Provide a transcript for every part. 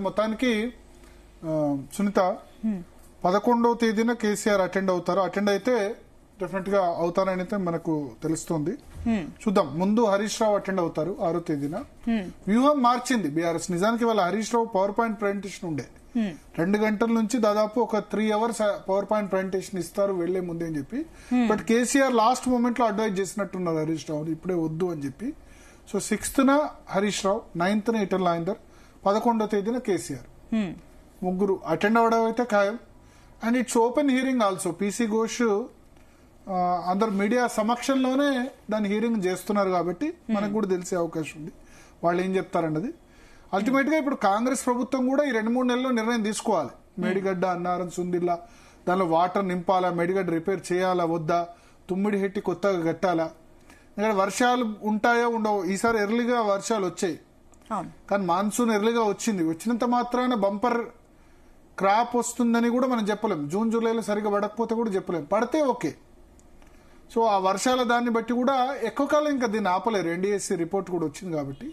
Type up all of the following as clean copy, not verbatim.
మొత్తానికి సునీత 11వ తేదీన కేసీఆర్ అటెండ్ అవుతారు. అటెండ్ అయితే డెఫినెట్ గా అవుతారని అయితే మనకు తెలుస్తుంది. చూద్దాం. ముందు హరీష్ రావు అటెండ్ అవుతారు 6వ తేదీన. వ్యూహం మార్చింది బీఆర్ఎస్. నిజానికి వాళ్ళ Harish Rao power point presentation ఉండే 2 గంటల నుంచి దాదాపు ఒక 3 అవర్స్ పవర్ పాయింట్ ప్రెజెంటేషన్ ఇస్తారు వెళ్లే ముందే అని చెప్పి. బట్ కేసీఆర్ లాస్ట్ మూమెంట్ లో అడ్వైజ్ చేసినట్టున్నారు హరీష్ రావు ఇప్పుడే వద్దు అని చెప్పి. So 6th Harish Rao, 9th Etela Rajender, 11వ తేదీన కేసీఆర్. ముగ్గురు అటెండ్ అవడం అయితే ఖాయం. And it's open hearing also. PC Ghosh అందరు మీడియా సమక్షంలోనే దాని హియరింగ్ చేస్తున్నారు కాబట్టి మనకు కూడా తెలిసే అవకాశం ఉంది వాళ్ళు ఏం చెప్తారన్నది. అల్టిమేట్ గా ఇప్పుడు కాంగ్రెస్ ప్రభుత్వం కూడా ఈ 2-3 నెలల్లో నిర్ణయం తీసుకోవాలి. మేడిగడ్డ, అన్నారం, సుందిల్లా దానిలో వాటర్ నింపాలా, మేడిగడ్డ రిపేర్ చేయాలా వద్దా, తుమ్మిడి హెట్టి కొత్తగా కట్టాలా. ఇక్కడ వర్షాలు ఉంటాయో ఉండవు. ఈసారి ఎర్లీగా వర్షాలు వచ్చాయి కానీ మాన్సూన్ ఎర్లీగా వచ్చింది. వచ్చినంత మాత్రాన బంపర్ క్రాప్ వస్తుందని కూడా మనం చెప్పలేం. జూన్ జూలైలో సరిగా పడకపోతే కూడా చెప్పలేం. పడితే ఓకే. సో ఆ వర్షాల దాన్ని బట్టి కూడా ఎక్కువ కాలం ఇంకా దీన్ని ఆపలేరు. ఎన్డీఎస్సీ రిపోర్ట్ కూడా వచ్చింది కాబట్టి.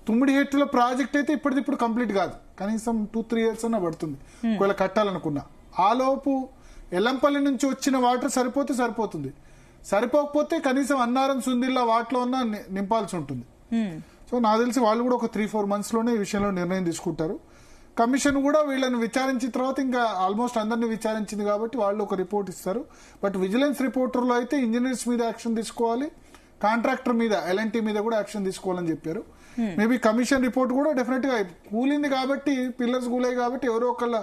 తుమ్మిడి హెట్టుల ప్రాజెక్ట్ అయితే ఇప్పటిదిప్పుడు కంప్లీట్ కాదు. కనీసం 2-3 years అన్నా పడుతుంది ఒకవేళ కట్టాలనుకున్నా. ఆ లోపు ఎల్లంపల్లి నుంచి వచ్చిన వాటర్ సరిపోతే సరిపోతుంది. సరిపోకపోతే కనీసం అన్నారం, సుందిల్లా వాటిలో ఉన్న నింపాల్సి ఉంటుంది. సో నాకు తెలిసి వాళ్ళు కూడా ఒక 3-4 months లోనే ఈ విషయంలో నిర్ణయం తీసుకుంటారు. కమిషన్ కూడా వీళ్ళని విచారించిన తర్వాత ఇంకా ఆల్మోస్ట్ అందరినీ విచారించింది కాబట్టి వాళ్ళు ఒక రిపోర్ట్ ఇస్తారు. బట్ విజిలెన్స్ రిపోర్టర్లో అయితే ఇంజనీర్స్ మీద యాక్షన్ తీసుకోవాలి, కాంట్రాక్టర్ మీద, ఎల్ఎన్టీ మీద కూడా యాక్షన్ తీసుకోవాలని చెప్పారు. మేబీ కమిషన్ రిపోర్ట్ కూడా డెఫినెట్ గా కూలింది కాబట్టి, పిల్లర్స్ కూలాయి కాబట్టి ఎవరో ఒకళ్ళ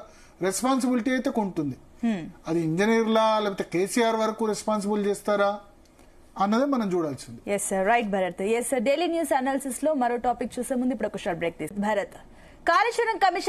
రెస్పాన్సిబిలిటీ అయితే ఉంటుంది. అది ఇంజనీర్లా లేకపోతే కేసీఆర్ వరకు రెస్పాన్సిబుల్ చేస్తారా అన్నదే మనం చూడాల్సింది. Yes sir, right Bharat. Yes sir, daily news analysis లో మరో టాపిక్ చూసే ముందు ఇప్పుడు ఒక షార్ట్ బ్రేక్ తీసు. భరత్, కాళేశ్వరం కమిషన్